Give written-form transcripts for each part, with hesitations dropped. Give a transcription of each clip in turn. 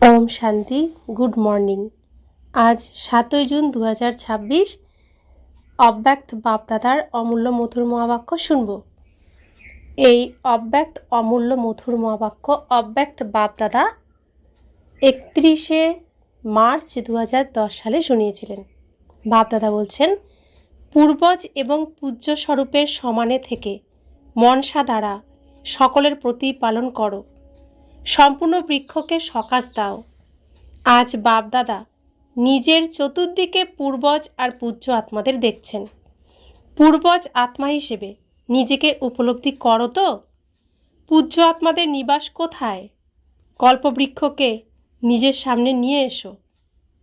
Om Shanti. Good morning. आज 7 जून 2026 अव्यक्त बापदादार अमूल्य मधुर महावाक्य शुनब। এই অব্যক্ত অমূল্য মধুর মহাবাক্য অব্যক্ত বাপদাদা 31 মার্চ 2010 সালে শুনিয়েছিলেন। বাপদাদা বলছেন, পূর্বজ এবং পূজ্য স্বরূপের সমানে থেকে মনসা দ্বারা সকলের প্রতিপালন করো, সম্পূর্ণ বৃক্ষকে সকাশ দাও। আজ বাপদাদা নিজের চতুর্দিকে পূর্বজ আর পূজ্য আত্মাদের দেখছেন। পূর্বজ আত্মা হিসেবে নিজেকে উপলব্ধি করো তো? পূজ্য আত্মাদের নিবাস কোথায়? কল্পবৃক্ষকে নিজের সামনে নিয়ে এসো,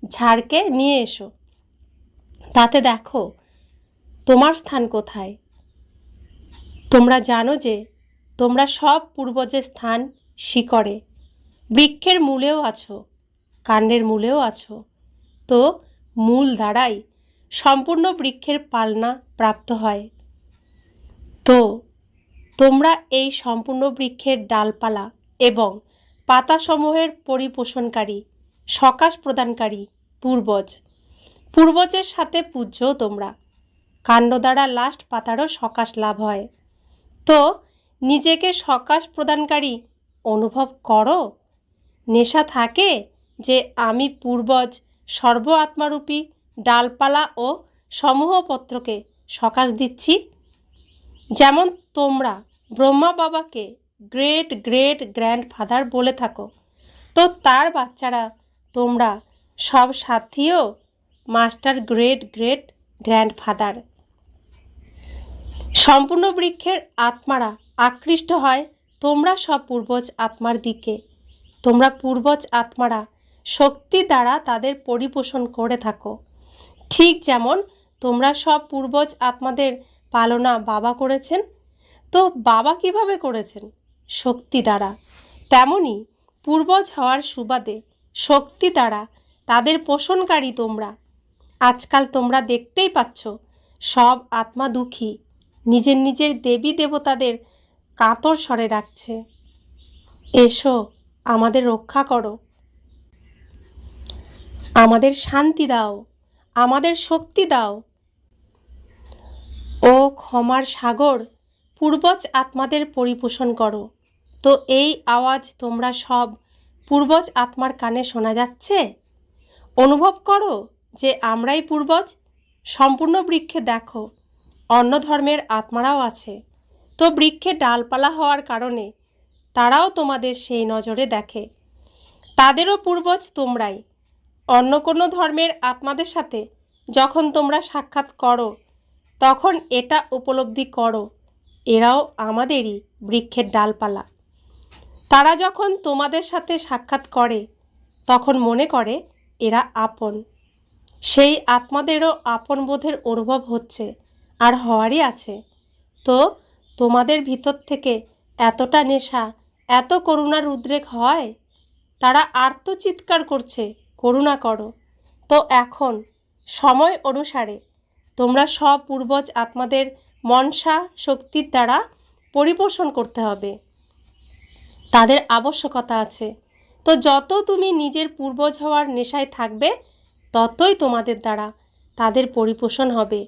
ঝাড়কে নিয়ে এসো, তাতে দেখো তোমার স্থান কোথায়। তোমরা জানো যে তোমরা সব পূর্বজের স্থান শিকড়ে, বৃক্ষের মূলেও আছো, কাণ্ডের মূলেও আছো। তো মূল দ্বারাই সম্পূর্ণ বৃক্ষের পালনা প্রাপ্ত হয়। তো তোমরা এই সম্পূর্ণ বৃক্ষের ডালপালা এবং পাতাসমূহের পরিপোষণকারী, সকাশ প্রদানকারী পূর্বজ। পূর্বজের সাথে পূজ্যও তোমরা। কাণ্ড দ্বারা লাস্ট পাতারও সকাশ লাভ হয়। তো নিজেকে সকাশ প্রদানকারী অনুভব করো। নেশা থাকে যে আমি পূর্বজ সর্ব আত্মারূপী ডালপালা ও সমূহপত্রকে সকাশ দিচ্ছি। যেমন তোমরা ব্রহ্মা বাবাকে গ্রেট গ্রেট গ্র্যান্ডফাদার বলে থাকো, তো তার বাচ্চারা তোমরা সব সাথীও মাস্টার গ্রেট গ্রেট গ্র্যান্ডফাদার। সম্পূর্ণ বৃক্ষের আত্মারা আকৃষ্ট হয় তোমরা সব পূর্বজ আত্মার দিকে। তোমরা পূর্বজ আত্মারা শক্তি দ্বারা তাদের পরিপোষণ করে থাকো। ঠিক যেমন তোমরা সব পূর্বজ আত্মাদের পালনা বাবা করেছেন। তো বাবা কিভাবে করেছেন? শক্তি দ্বারা। তেমনি পূর্বজ হওয়ার সুবাদে শক্তি দ্বারা তাদের পোষণকারী তোমরা। আজকাল তোমরা দেখতেই পাচ্ছ সব আত্মা দুঃখী, নিজের নিজের দেবী দেবতাদের কাতর স্বরে রাখছে, এসো আমাদের রক্ষা করো, আমাদের শান্তি দাও, আমাদের শক্তি দাও। ও ক্ষমার সাগর, পূর্বজ আত্মাদের পরিপোষণ করো। তো এই আওয়াজ তোমরা সব পূর্বজ আত্মার কানে শোনা যাচ্ছে। অনুভব করো যে আমরাই পূর্বজ। সম্পূর্ণ বৃক্ষে দেখো অন্য ধর্মের আত্মারাও আছে। তো বৃক্ষে ডালপালা হওয়ার কারণে তারাও তোমাদের সেই নজরে দেখে। তাদেরও পূর্বজ তোমরাই। অন্য কোনো ধর্মের আত্মাদের সাথে যখন তোমরা সাক্ষাৎ করো তখন এটা উপলব্ধি করো এরাও আমাদেরই বৃক্ষের ডালপালা। তারা যখন তোমাদের সাথে সাক্ষাৎ করে তখন মনে করে এরা আপন। সেই আত্মাদেরও আপন বোধের অনুভব হচ্ছে আর হওয়ারই আছে। তো তোমাদের ভিতর থেকে এতটা নেশা, এত করুণার উদ্রেক হয়, তারা আর্তচিৎকার করছে করুণা করো। তো এখন সময় অনুসারে তোমরা সব পূর্বজ আত্মাদের মনসা শক্তির দ্বারা পরিপোষণ করতে হবে। তাদের আবশ্যকতা আছে। তো যত তুমি নিজের পূর্বজ হওয়ার নেশায় থাকবে ততই তোমাদের দ্বারা তাদের পরিপোষণ হবে।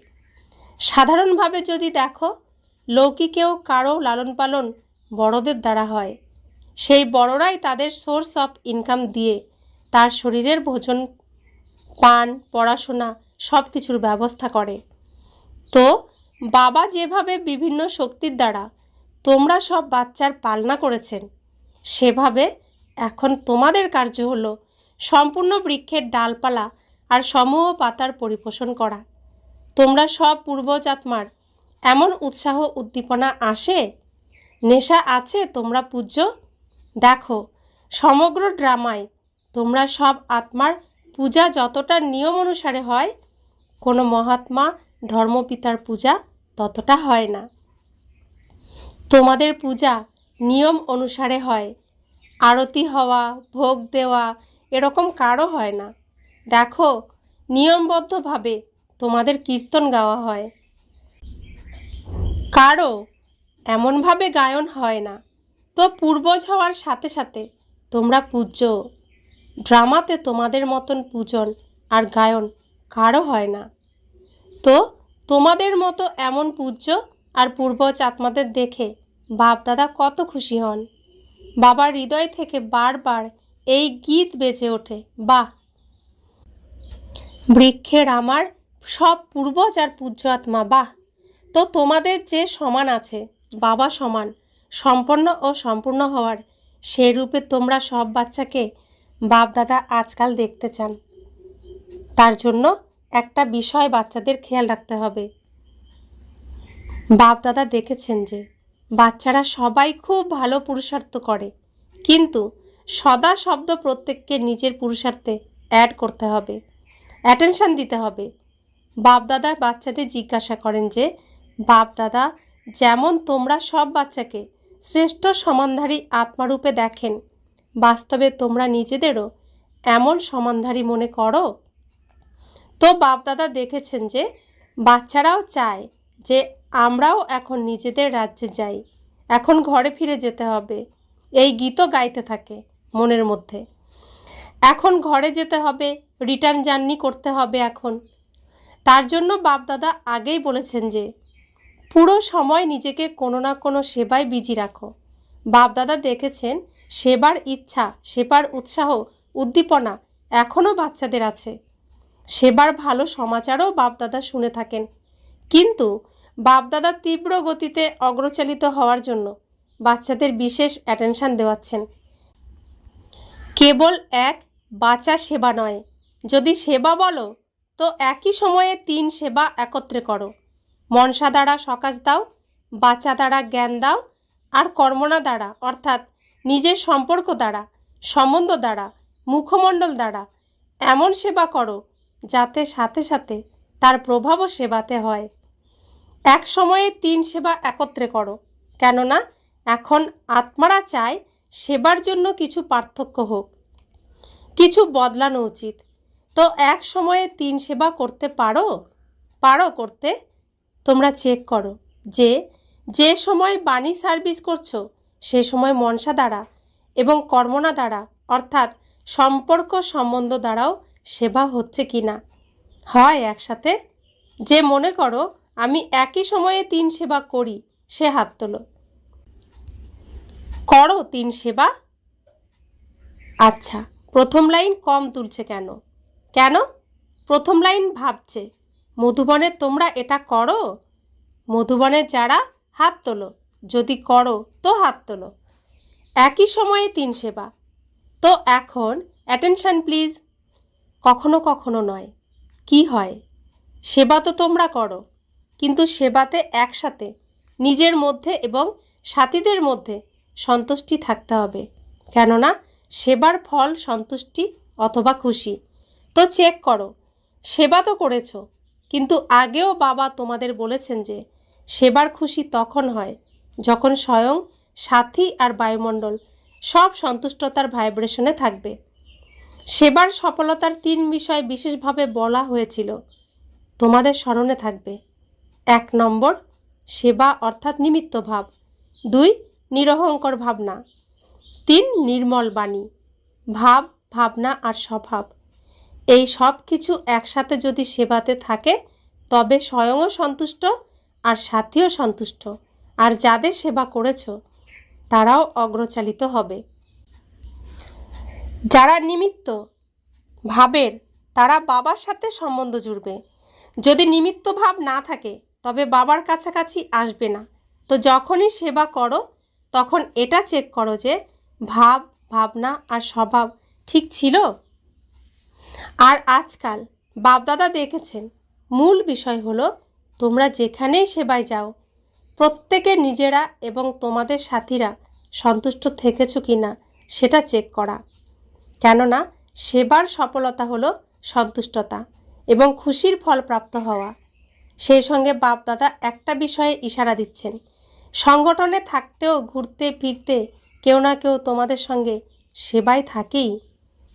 সাধারণভাবে যদি দেখো, লৌকিকেও কারো লালন পালন বড়দের দ্বারা হয়। সেই বড়রাই তাদের সোর্স অফ ইনকাম দিয়ে তার শরীরের ভোজন, পান, পড়াশোনা সব কিছুর ব্যবস্থা করে। তো বাবা যেভাবে বিভিন্ন শক্তির দ্বারা তোমরা সব বাচ্চার পালনা করেছেন, সেভাবে এখন তোমাদের কার্য হলো সম্পূর্ণ বৃক্ষের ডালপালা আর সমূহ পাতার পরিপোষণ করা। তোমরা সব পূর্বজ আত্মার এমন উৎসাহ উদ্দীপনা আসে, নেশা আছে তোমরা পূজ্য। দেখো সমগ্র ড্রামায় তোমরা সব আত্মার পূজা যতটা নিয়ম অনুসারে হয়, কোনো মহাত্মা ধর্মপিতার পূজা ততটা হয় না। তোমাদের পূজা নিয়ম অনুসারে হয়। আরতি হওয়া, ভোগ দেওয়া এরকম কারো হয় না। দেখো নিয়মবদ্ধভাবে তোমাদের কীর্তন গাওয়া হয়, কারো এমনভাবে গায়ন হয় না। তো পূর্বজ হওয়ার সাথে সাথে তোমরা পূজ্য। ড্রামাতে তোমাদের মতন পূজন আর গায়ন কারো হয় না। তো তোমাদের মতো এমন পূজ্য আর পূর্বজ আত্মাদের দেখে বাপ দাদা কত খুশি হন। বাবার হৃদয় থেকে বারবার এই গীত বেজে ওঠে, বাহ! বৃক্ষের আমার সব পূর্বজ আর পূজ্য আত্মা, বাহ! তো তোমাদের যে সমান আছে, বাবা সমান সম্পন্ন ও সম্পূর্ণ হওয়ার, সেই রূপে তোমরা সব বাচ্চাকে বাপ দাদা আজকাল দেখতে চান। তার জন্য একটা বিষয় বাচ্চাদের খেয়াল রাখতে হবে। বাপ দাদা দেখেছেন যে বাচ্চারা সবাই খুব ভালো পুরুষার্থ করে, কিন্তু সদা শব্দ প্রত্যেককে নিজের পুরুষার্থে অ্যাড করতে হবে, অ্যাটেনশান দিতে হবে। বাপ দাদা বাচ্চাদের জিজ্ঞাসা করেন যে, বাপ দাদা যেমন তোমরা সব বাচ্চাকে শ্রেষ্ঠ সমানধারী আত্মারূপে দেখেন, বাস্তবে তোমরা নিজেদেরও এমন সমানধারী মনে করো? তো বাপ দাদা দেখেছেন যে বাচ্চারাও চায় যে আমরাও এখন নিজেদের রাজ্যে যাই, এখন ঘরে ফিরে যেতে হবে। এই গীতও গাইতে থাকে মনের মধ্যে, এখন ঘরে যেতে হবে, রিটার্ন জার্নি করতে হবে এখন। তার জন্য বাপ দাদা আগেই বলেছেন যে পুরো সময় নিজেকে কোনো না কোনো সেবায় বিজি রাখো। বাপ দাদা দেখেছেন সেবার ইচ্ছা, সেবার উৎসাহ, উদ্দীপনা এখনও বাচ্চাদের আছে। সেবার ভালো সমাচারও বাপদাদা শুনে থাকেন, কিন্তু বাপদাদা তীব্র গতিতে অগ্রচালিত হওয়ার জন্য বাচ্চাদের বিশেষ অ্যাটেনশান দেওয়াচ্ছেন। কেবল এক বাঁচা সেবা নয়, যদি সেবা বলো তো একই সময়ে 3 সেবা একত্রে করো। মনসা দ্বারা সকাশ দাও, বাচা দ্বারা জ্ঞান দাও, আর কর্মণা দ্বারা অর্থাৎ নিজের সম্পর্ক দ্বারা, সম্বন্ধ দ্বারা, মুখমণ্ডল দ্বারা এমন সেবা করো যাতে সাথে সাথে তার প্রভাবও সেবাতে হয়। এক সময়ে 3 সেবা একত্রে করো, কেননা এখন আত্মারা চায় সেবার জন্য কিছু পার্থক্য হোক, কিছু বদলানো উচিত। তো এক সময়ে 3 সেবা করতে পারো করতে? তোমরা চেক করো যে যে সময় বাণী সার্ভিস করছো সে সময় মনসা দ্বারা এবং কর্মণা দ্বারা অর্থাৎ সম্পর্ক সম্বন্ধ দ্বারাও সেবা হচ্ছে কি না। হয় একসাথে? যে মনে করো আমি একই সময়ে 3 সেবা করি সে হাত তোলো। করো 3 সেবা? আচ্ছা, প্রথম লাইন কম তুলছে কেন? প্রথম লাইন ভাবছে মধুবনে তোমরা এটা করো? মধুবনের যারা হাত তোলো, যদি করো তো হাত তোলো। একই সময়ে 3 সেবা। তো এখন অ্যাটেনশান প্লিজ। কখনো কখনো নয়। কি হয়, সেবা তো তোমরা করো, কিন্তু সেবাতে একসাথে নিজের মধ্যে এবং সাথীদের মধ্যে সন্তুষ্টি থাকতে হবে, কেননা সেবার ফল সন্তুষ্টি অথবা খুশি। তো চেক করো, সেবা তো করেছো, কিন্তু আগেও বাবা তোমাদের বলেছেন যে সেবার খুশি তখন হয় যখন স্বয়ং সাথী আর বায়ুমণ্ডল সব সন্তুষ্টতার ভাইব্রেশনে থাকবে। সেবার সফলতার 3 বিষয় বিশেষভাবে বলা হয়েছিল, তোমাদের স্মরণে থাকবে। 1 নম্বর সেবা অর্থাৎ নিমিত্ত ভাব, 2 নিরহংকার ভাবনা, 3 নির্মল বাণী, ভাব, ভাবনা আর স্বভাব। এই সব কিছু একসাথে যদি সেবাতে থাকে তবে স্বয়ংও সন্তুষ্ট আর সাথীও সন্তুষ্ট, আর যাদের সেবা করেছ তারাও অগ্রচালিত হবে। যারা নিমিত্ত ভাবের তারা বাবার সাথে সম্বন্ধ জুড়বে। যদি নিমিত্ত ভাব না থাকে তবে বাবার কাছাকাছি আসবে না। তো যখনই সেবা করো তখন এটা চেক করো যে ভাব, ভাবনা আর স্বভাব ঠিক ছিল। আর আজকাল বাপদাদা দেখেছেন মূল বিষয় হলো তোমরা যেখানেই সেবায় যাও প্রত্যেকে নিজেরা এবং তোমাদের সাথীরা সন্তুষ্ট থেকেছো কি না সেটা চেক করা, কেননা সেবার সফলতা হলো সন্তুষ্টতা এবং খুশির ফল প্রাপ্ত হওয়া। সেই সঙ্গে বাপদাদা একটা বিষয়ে ইশারা দিচ্ছেন, সংগঠনে থাকতেও ঘুরতে ফিরতে কেউ না কেউ তোমাদের সঙ্গে সেবায় থাকেই।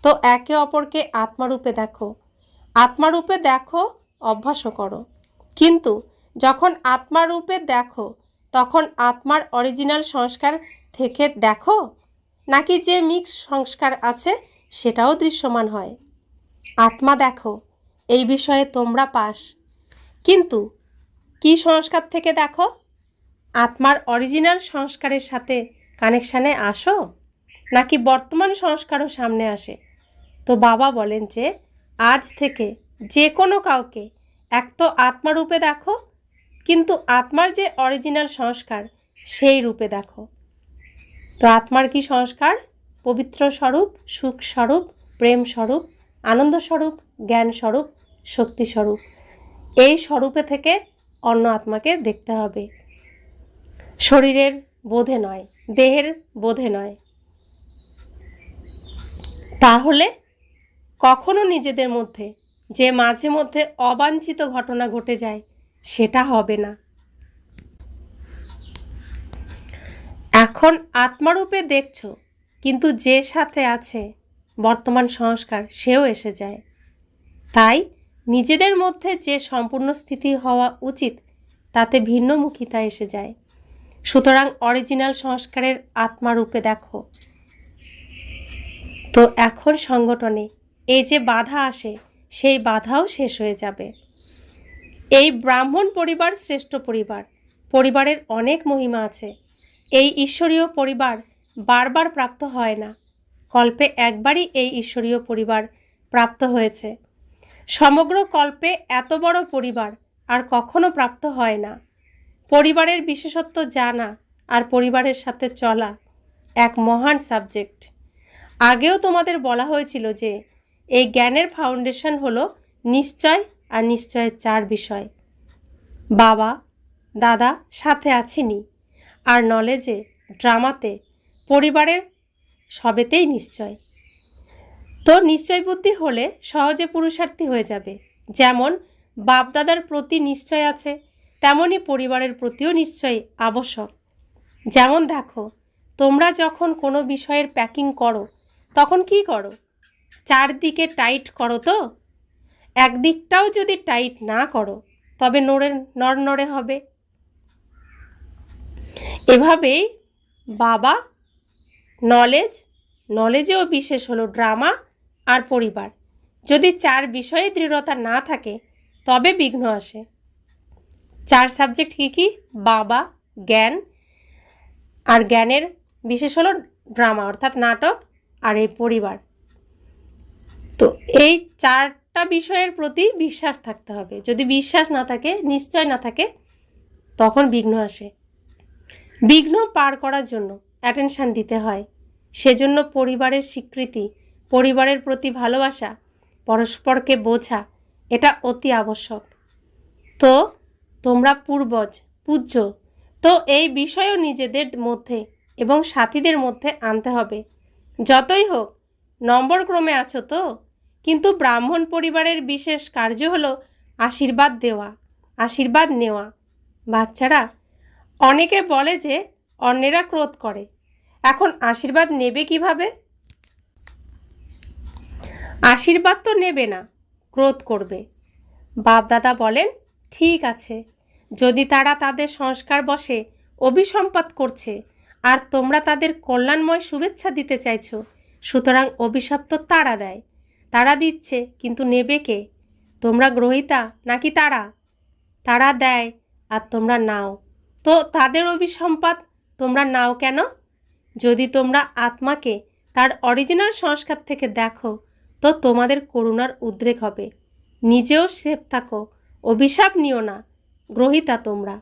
তো একে অপরকে আত্মারূপে দেখো, আত্মারূপে দেখো, অভ্যাসও করো। কিন্তু যখন আত্মারূপে দেখো তখন আত্মার অরিজিনাল সংস্কার থেকে দেখো, নাকি যে মিক্স সংস্কার আছে সেটাও দৃশ্যমান হয়। আত্মা দেখো, এই বিষয়ে তোমরা পাস। কিন্তু কি সংস্কার থেকে দেখো? আত্মার অরিজিনাল সংস্কারের সাথে কানেকশানে আসো, নাকি বর্তমান সংস্কারও সামনে আসে? তো বাবা বলেন যে আজ থেকে যে কোনো কাউকে এক তো আত্মারূপে দেখো, কিন্তু আত্মার যে অরিজিনাল সংস্কার সেই রূপে দেখো। তো আত্মার কি সংস্কার? পবিত্র স্বরূপ, সুখ স্বরূপ, প্রেম স্বরূপ, আনন্দ স্বরূপ, জ্ঞান স্বরূপ, শক্তি স্বরূপ। এই স্বরূপে থেকে অন্য আত্মাকে দেখতে হবে, শরীরের বোধে নয়, দেহের বোধে নয়। তাহলে কখনো নিজেদের মধ্যে যে মাঝে মধ্যে অবাঞ্ছিত ঘটনা ঘটে যায় সেটা হবে না। এখন আত্মারূপে দেখছো, কিন্তু যে সাথে আছে বর্তমান সংস্কার সেও এসে যায়। তাই নিজেদের মধ্যে যে সম্পূর্ণ স্থিতি হওয়া উচিত তাতে ভিন্নমুখিতা এসে যায়। সুতরাং অরিজিনাল সংস্কারের আত্মারূপে দেখো। তো এখন সংগঠনে এই যে বাধা আসে সেই বাধাও শেষ হয়ে যাবে। এই ব্রাহ্মণ পরিবার শ্রেষ্ঠ পরিবার। পরিবারের অনেক মহিমা আছে। এই ঈশ্বরীয় পরিবার বারবার প্রাপ্ত হয় না, কল্পে একবারই এই ঈশ্বরীয় পরিবার প্রাপ্ত হয়েছে। সমগ্র কল্পে এত বড় পরিবার আর কখনো প্রাপ্ত হয় না। পরিবারের বিশেষত্ব জানা আর পরিবারের সাথে চলা এক মহান সাবজেক্ট। আগেও তোমাদের বলা হয়েছিল যে এই জ্ঞানের ফাউন্ডেশন হলো নিশ্চয় আর নিশ্চয়ের 4 বিষয়। বাবা দাদা সাথে আছিনি, আর নলেজে, ড্রামাতে, পরিবারের সবেতেই নিশ্চয়। তো নিশ্চয় বুদ্ধি হলে সহজে পুরুষার্থী হয়ে যাবে। যেমন বাপদাদার প্রতি নিশ্চয় আছে, তেমনই পরিবারের প্রতিও নিশ্চয় আবশ্যক। যেমন দেখো, তোমরা যখন কোনো বিষয়ের প্যাকিং করো তখন কি করো? 4 দিকে টাইট করো। তো একদিকটাও যদি টাইট না করো তবে নড়ে হবে। এভাবেই বাবা, নলেজেও বিশেষ হলো ড্রামা আর পরিবার। যদি 4 বিষয়ে দৃঢ়তা না থাকে তবে বিঘ্ন আসে। 4 সাবজেক্ট কি কি? বাবা, জ্ঞান, আর জ্ঞানের বিশেষ হলো ড্রামা অর্থাৎ নাটক, আর এই পরিবার। তো এই 4টা বিষয়ের প্রতি বিশ্বাস থাকতে হবে। যদি বিশ্বাস না থাকে, নিশ্চয় না থাকে, তখন বিঘ্ন আসে। বিঘ্ন পার করার জন্য অ্যাটেনশান দিতে হয়। সেজন্য পরিবারের স্বীকৃতি, পরিবারের প্রতি ভালোবাসা, পরস্পরকে বোঝা, এটা অতি আবশ্যক। তো তোমরা পূর্বজ, পূজ্য, তো এই বিষয়ও নিজেদের মধ্যে এবং সাথীদের মধ্যে আনতে হবে। যতই হোক নম্বর ক্রমে আছো তো, কিন্তু ব্রাহ্মণ পরিবারের বিশেষ কার্য হলো আশীর্বাদ দেওয়া, আশীর্বাদ নেওয়া। বাচ্চারা, অনেকে বলে যে অন্যেরা ক্রোধ করে, এখন আশীর্বাদ নেবে কিভাবে? আশীর্বাদ তো নেবে না, ক্রোধ করবে। বাপদাদা বলেন, ঠিক আছে, যদি তারা তাদের সংস্কার বশে অভিসম্পাত করছে আর তোমরা তাদের কল্যাণময় শুভেচ্ছা দিতে চাইছো, সুতরাং অভিশাপ তো তারা দেয়। তারা দিচ্ছে, কিন্তু নেবে কে? তোমরা গ্রহীতা নাকি তারা? তারা দেয় আর তোমরা নাও। তো তাদের অভিসম্পাত তোমরা নাও কেন? যদি তোমরা আত্মাকে তার অরিজিনাল সংস্কার থেকে দেখো তো তোমাদের করুণার উদ্রেক হবে। নিজেও সেফ থাকো, অভিশাপ নিও না, গ্রহীতা তোমরা।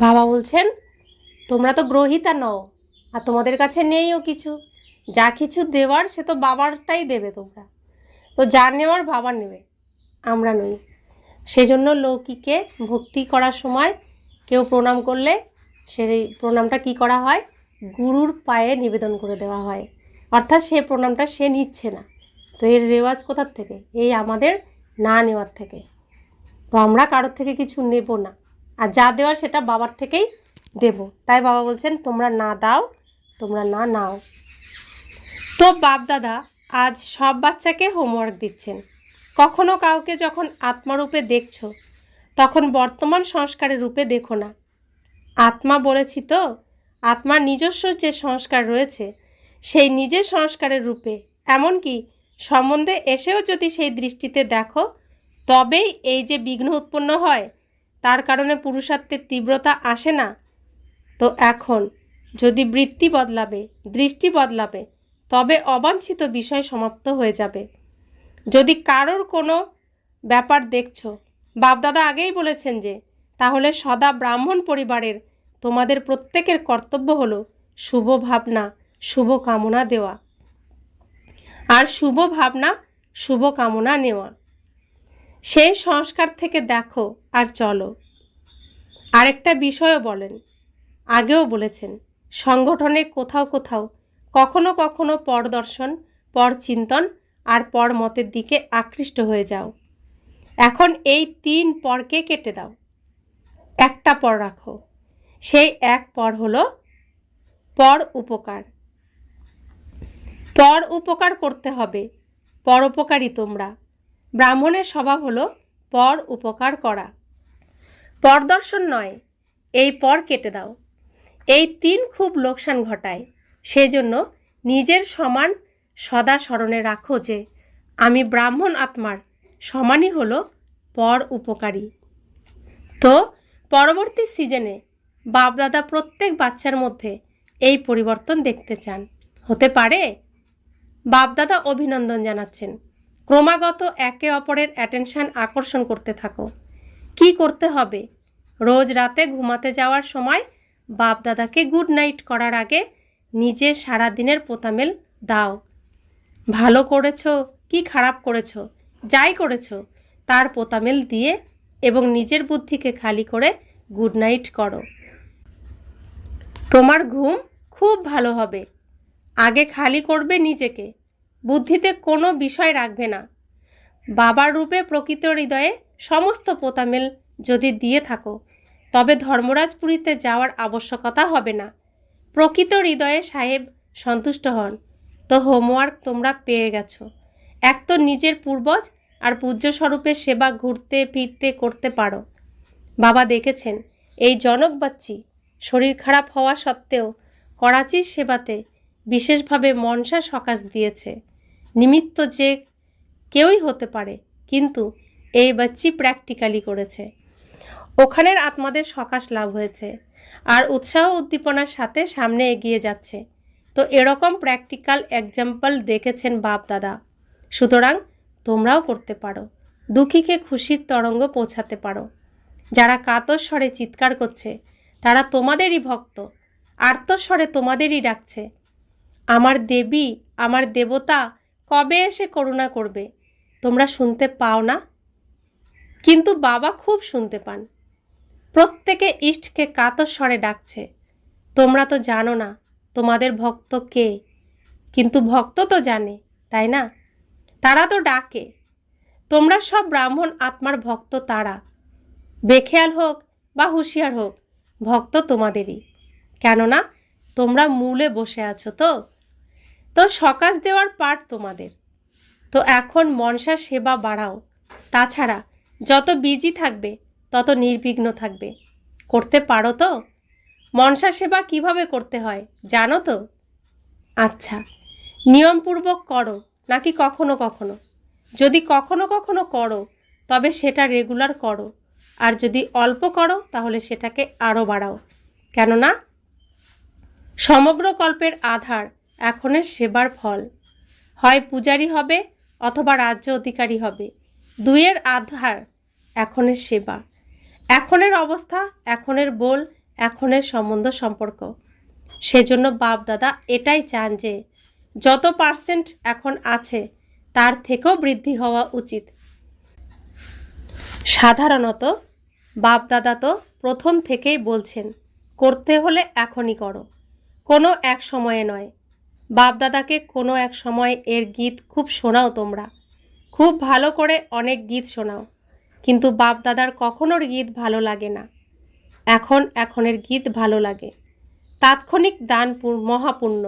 বাবা বলছেন, তোমরা তো গ্রহীতা নও, আর তোমাদের কাছে নেইও কিছু। যা কিছু দেওয়ার সে তো বাবারটাই দেবে তোমরা। তো যার নেওয়ার বাবা নেবে, আমরা নই। সেজন্য লৌকিকে ভক্তি করার সময় কেউ প্রণাম করলে সেই প্রণামটা কি করা হয়? গুরুর পায়ে নিবেদন করে দেওয়া হয়, অর্থাৎ সে প্রণামটা সে নিচ্ছে না। তো এর রেওয়াজ কোথার থেকে? এই আমাদের না নেওয়ার থেকে। তো আমরা কারোর থেকে কিছু নেব না, আর যা দেওয়ার সেটা বাবার থেকেই দেব। তাই বাবা বলছেন, তোমরা না দাও, তোমরা না নাও। তো বাপদাদা আজ সব বাচ্চাকে হোমওয়ার্ক দিচ্ছেন। কখনো কাউকে যখন আত্মারূপে দেখছো তখন বর্তমান সংস্কারের রূপে দেখো না। আত্মা বলেছি তো, আত্মার নিজস্ব যে সংস্কার রয়েছে সেই নিজের সংস্কারের রূপে, এমনকি সম্বন্ধে এসেও যদি সেই দৃষ্টিতে দেখো, তবেই এই যে বিঘ্ন উৎপন্ন হয়, তার কারণে পুরুষার্থের তীব্রতা আসে না। তো এখন যদি বৃত্তি বদলাবে, দৃষ্টি বদলাবে, তবে অবাঞ্ছিত বিষয় সমাপ্ত হয়ে যাবে। যদি কারোর কোনো ব্যাপার দেখছো, বাপদাদা আগেই বলেছেন যে, তাহলে সদা ব্রাহ্মণ পরিবারের তোমাদের প্রত্যেকের কর্তব্য হলো শুভ ভাবনা, শুভ কামনা দেওয়া, আর শুভ ভাবনা, শুভ কামনা নেওয়া। সেই সংস্কার থেকে দেখো আর চলো। আরেকটা বিষয়ও বলেন, আগেও বলেছেন, সংগঠনে কোথাও কোথাও কখনো কখনো পরদর্শন, পরচিন্তন আর পরমতের দিকে আকৃষ্ট হয়ে যাও। এখন এই 3 পরকে কেটে দাও, একটা পর রাখো। সেই এক পর হলো পর উপকার। পর উপকার করতে হবে, পরোপকারী তোমরা। ব্রাহ্মণের স্বভাব হলো পর উপকার করা, পরদর্শন নয়। এই পর কেটে দাও। এই 3 খুব লোকসান ঘটায়। সেজন্য নিজের সমান সদা স্মরণে রাখো যে আমি ব্রাহ্মণ আত্মার সমানই হলো পর উপকারী। তো পরবর্তী সিজনে বাপদাদা প্রত্যেক বাচ্চার মধ্যে এই পরিবর্তন দেখতে চান। হতে পারে? বাপদাদা অভিনন্দন জানাচ্ছেন। ক্রমাগত একে অপরের অ্যাটেনশন আকর্ষণ করতে থাকো। কি করতে হবে? রোজ রাতে ঘুমাতে যাওয়ার সময় বাপদাদাকে গুড নাইট করার আগে নিজের সারাদিনের পোতামেল দাও। ভালো করেছো কি খারাপ করেছো, যাই করেছো তার পোতামেল দিয়ে এবং নিজের বুদ্ধিকে খালি করে গুড নাইট করো। তোমার ঘুম খুব ভালো হবে। আগে খালি করবে নিজেকে, বুদ্ধিতে কোনো বিষয় রাখবে না। বাবার রূপে প্রকৃত হৃদয়ে সমস্ত পোতামেল যদি দিয়ে থাকো, তবে ধর্মরাজপুরীতে যাওয়ার আবশ্যকতা হবে না। প্রকৃত হৃদয়ে সাহেব সন্তুষ্ট হন। তো হোমওয়ার্ক তোমরা পেয়ে গেছো। এক তো নিজের পূর্বজ আর পূজ্য স্বরূপের সেবা ঘুরতে ফিরতে করতে পারো। বাবা দেখেছেন এই জনক বাচ্চি শরীর খারাপ হওয়া সত্ত্বেও করাচির সেবাতে বিশেষভাবে মনসা সকাশ দিয়েছে। নিমিত্ত যে কেউই হতে পারে, কিন্তু এই বাচ্চি প্র্যাকটিক্যালি করেছে। ওখানের আত্মাদের সকাশ লাভ হয়েছে আর উৎসাহ উদ্দীপনার সাথে সামনে এগিয়ে যাচ্ছে। তো এরকম প্র্যাকটিক্যাল এক্সাম্পল দেখেছেন বাপ দাদা। সুতরাং তোমরাও করতে পারো। দুঃখীকে খুশির তরঙ্গ পৌঁছাতে পারো। যারা কাতর স্বরে চিৎকার করছে তারা তোমাদেরই ভক্ত, আর্তস্বরে তোমাদেরই ডাকছে, আমার দেবী, আমার দেবতা কবে এসে করুণা করবে। তোমরা শুনতে পাও না? কিন্তু বাবা খুব শুনতে পান। প্রত্যেকে ইষ্টকে কাতর স্বরে ডাকছে। তোমরা তো জানো না তোমাদের ভক্ত কে, কিন্তু ভক্ত তো জানে, তাই না? তারা তো ডাকে। তোমরা সব ব্রাহ্মণ আত্মার ভক্ত। তারা বেখেয়াল হোক বা হুঁশিয়ার হোক, ভক্ত তোমাদেরই। কেননা তোমরা মূলে বসে আছো। তো সকাশ দেওয়ার পাঠ তোমাদের। তো এখন মনসার সেবা বাড়াও। তাছাড়া যত বিজি থাকবে তত নির্বিঘ্ন থাকবে। করতে পারো তো? মনসা সেবা কিভাবে করতে হয় জানো তো? আচ্ছা, নিয়মপূর্বক করো নাকি কখনো কখনো? যদি কখনো কখনো করো তবে সেটা রেগুলার করো, আর যদি অল্প করো তাহলে সেটাকে আরও বাড়াও। কেননা সমগ্র কল্পের আধার এখনের সেবার ফল। হয় পূজারি হবে অথবা রাজ্য অধিকারী হবে। দুইয়ের আধার এখনের সেবা, এখনের অবস্থা, এখনের বল, এখনের সম্বন্ধ সম্পর্ক। সেজন্য বাপ দাদা এটাই চান যে যত পার্সেন্ট এখন আছে তার থেকেও বৃদ্ধি হওয়া উচিত। সাধারণত বাপ দাদা তো প্রথম থেকেই বলছেন করতে হলে এখনই করো, কোনো এক সময়ে নয়। বাপ দাদাকে কোনো এক সময় এর গীত খুব শোনাও তোমরা, খুব ভালো করে অনেক গীত শোনাও, কিন্তু বাপ দাদার কখনোর গীত ভালো লাগে না। এখনের গীত ভালো লাগে। তাৎক্ষণিক দান মহাপুণ্য।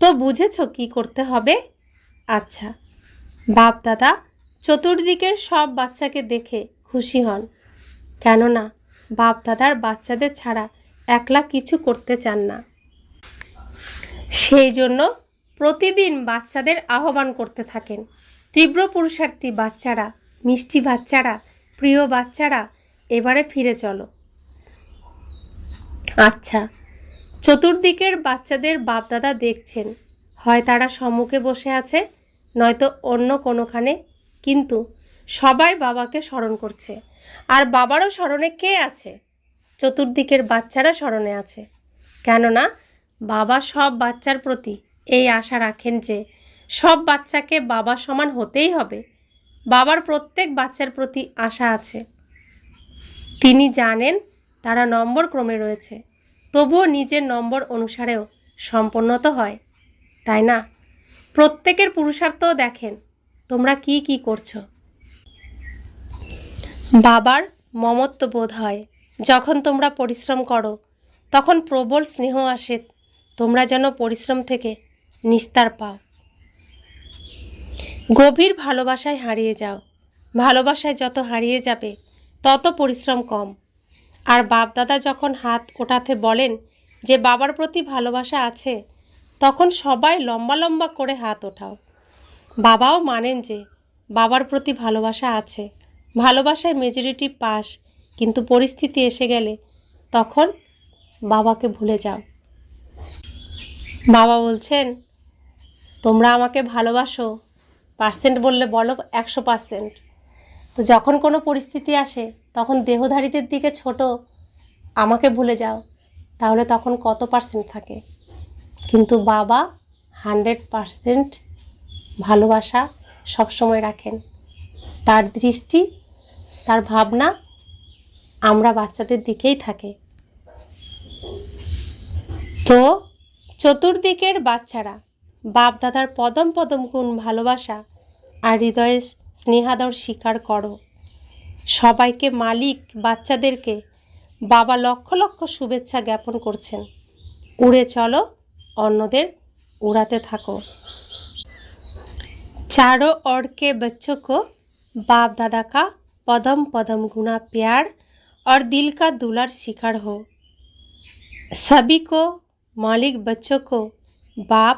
তো বুঝেছ কি করতে হবে? আচ্ছা, বাপ দাদা চতুর্দিকের সব বাচ্চাকে দেখে খুশি হন, কেননা বাপ দাদার বাচ্চাদের ছাড়া একলা কিছু করতে চান না। সেই জন্য প্রতিদিন বাচ্চাদের আহ্বান করতে থাকেন, তীব্র পুরুষার্থী বাচ্চারা, মিষ্টি বাচ্চারা, প্রিয় বাচ্চারা, এবারে ফিরে চলো। আচ্ছা, চতুর্দিকের বাচ্চাদের বাপদাদা দেখছেন, হয় তারা সম্মুখে বসে আছে, নয়তো অন্য কোনোখানে, কিন্তু সবাই বাবাকে স্মরণ করছে। আর বাবারও স্মরণে কে আছে? চতুর্দিকের বাচ্চারা স্মরণে আছে। কেননা বাবা সব বাচ্চার প্রতি এই আশা রাখেন যে সব বাচ্চাকে বাবা সমান হতেই হবে। বাবার প্রত্যেক বাচ্চার প্রতি আশা আছে। তিনি জানেন তারা নম্বর ক্রমে রয়েছে, তবুও নিজের নম্বর অনুসারেও সম্পন্ন তো হয়, তাই না? প্রত্যেকের পুরুষার্থও দেখেন তোমরা কি কি করছো। বাবার মমত্ব বোধ হয় যখন তোমরা পরিশ্রম করো, তখন প্রবল স্নেহ আসে, তোমরা যেন পরিশ্রম থেকে নিস্তার পাও। গভীর ভালোবাসায় হারিয়ে যাও। ভালোবাসায় যত হারিয়ে যাবে তত পরিশ্রম কম। আর বাপদাদা যখন হাত ওঠাতে বলেন যে বাবার প্রতি ভালোবাসা আছে, তখন সবাই লম্বা লম্বা করে হাত ওঠাও। বাবাও মানেন যে বাবার প্রতি ভালোবাসা আছে, ভালোবাসায় মেজরিটি পাস, কিন্তু পরিস্থিতি এসে গেলে তখন বাবাকে ভুলে যাও। বাবা বলছেন তোমরা আমাকে ভালোবাসো, পার্সেন্ট বললে বলো 100%। তো যখন কোনো পরিস্থিতি আসে তখন দেহধারীদের দিকে ছোট, আমাকে ভুলে যাও, তাহলে তখন কত পার্সেন্ট থাকে? কিন্তু বাবা 100% ভালোবাসা সবসময় রাখেন। তার দৃষ্টি, তার ভাবনা আমরা বাচ্চাদের দিকেই থাকে। তো চতুর্দিকের বাচ্চারা বাপ দাদার পদম পদম গুণ ভালোবাসা আর হৃদয়ের স্নেহাদর স্বীকার করো। সবাইকে মালিক বাচ্চাদেরকে বাবা লক্ষ লক্ষ শুভেচ্ছা জ্ঞাপন করছেন। উড়ে চলো, অন্যদের उड़ाते থাকো। चारों ओर के बच्चों को बाप दादा का पदम पदम गुना प्यार और दिल का दुलार शिकार हो। सभी को मालिक बच्चों को बाप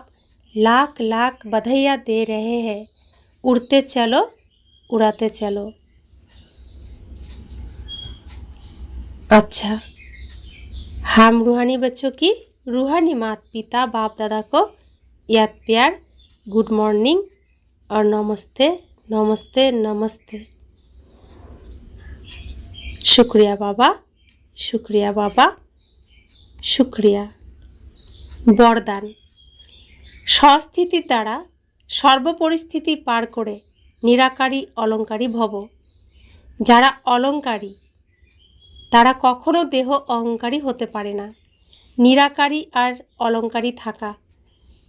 लाख लाख बधाइयाँ दे रहे हैं। उड़ते चलो, उड़ाते चलो। अच्छा, हम रूहानी बच्चों की रूहानी माता पिता बाप दादा को याद प्यार, गुड मॉर्निंग और नमस्ते नमस्ते नमस्ते। शुक्रिया बाबा, शुक्रिया बाबा, शुक्रिया। বরদান। স্বস্থিতির দ্বারা সর্বপরিস্থিতি পার করে নিরাকারী অলঙ্কারী ভব। যারা অলঙ্কারী তারা কখনো দেহ অহংকারী হতে পারে না। নিরাকারী আর অলঙ্কারী থাকা,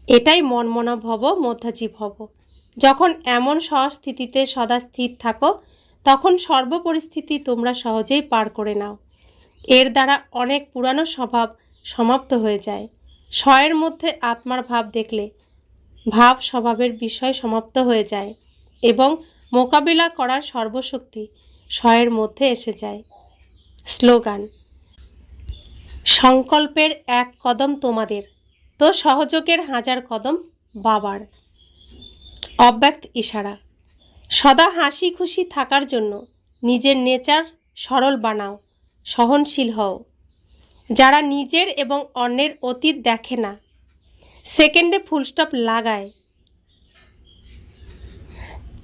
এটাই মনমনা ভব, মধ্যাজী ভব। যখন এমন স্বস্থিতিতে সদা স্থির থাকো, তখন সর্বপরিস্থিতি তোমরা সহজেই পার করে নাও। এর দ্বারা অনেক পুরানো স্বভাব সমাপ্ত হয়ে যায়। স্বয়ের মধ্যে আত্মার ভাব দেখলে ভাব স্বভাবের বিষয় সমাপ্ত হয়ে যায় এবং মোকাবিলা করার সর্বশক্তি স্বয়ের মধ্যে এসে যায়। স্লোগান। সংকল্পের এক কদম তোমাদের, তো সহযোগের 1000 কদম বাবার। অব্যক্ত ইশারা। সদা হাসি খুশি থাকার জন্য নিজের নেচার সরল বানাও, সহনশীল হও। যারা নিজের এবং অন্যের অতীত দেখে না, সেকেন্ডে ফুলস্টপ লাগায়,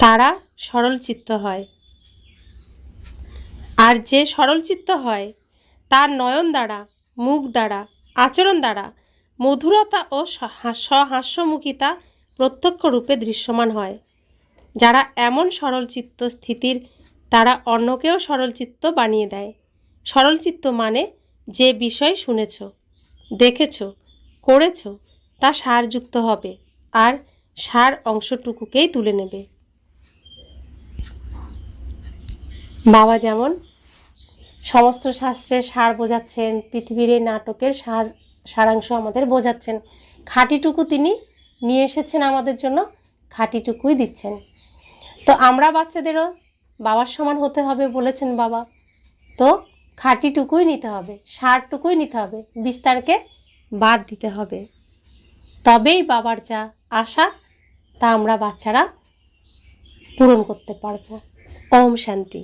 তারা সরলচিত্ত হয়। আর যে সরলচিত্ত হয় তার নয়ন দ্বারা, মুখ দ্বারা, আচরণ দ্বারা মধুরতা ও সহাস্যমুখিতা প্রত্যক্ষ রূপে দৃশ্যমান হয়। যারা এমন সরলচিত্ত স্থিতির, তারা অন্যকেও সরলচিত্ত বানিয়ে দেয়। সরলচিত্ত মানে যে বিষয় শুনেছ, দেখেছ, করেছ তা সারযুক্ত হবে আর সার অংশটুকুকেই তুলে নেবে। বাবা যেমন সমস্ত শাস্ত্রের সার বোঝাচ্ছেন, পৃথিবীর এই নাটকের সারাংশ আমাদের বোঝাচ্ছেন, খাঁটিটুকু তিনি নিয়ে এসেছেন আমাদের জন্য, খাঁটিটুকুই দিচ্ছেন। তো আমরা বাচ্চাদেরও বাবার সমান হতে হবে বলেছেন বাবা, তো খাঁটিটুকুই নিতে হবে, সারটুকুই নিতে হবে, বিস্তারকে বাদ দিতে হবে। তবেই বাবার যা আশা তা আমরা বাচ্চারা পূরণ করতে পারবো। ওম শান্তি।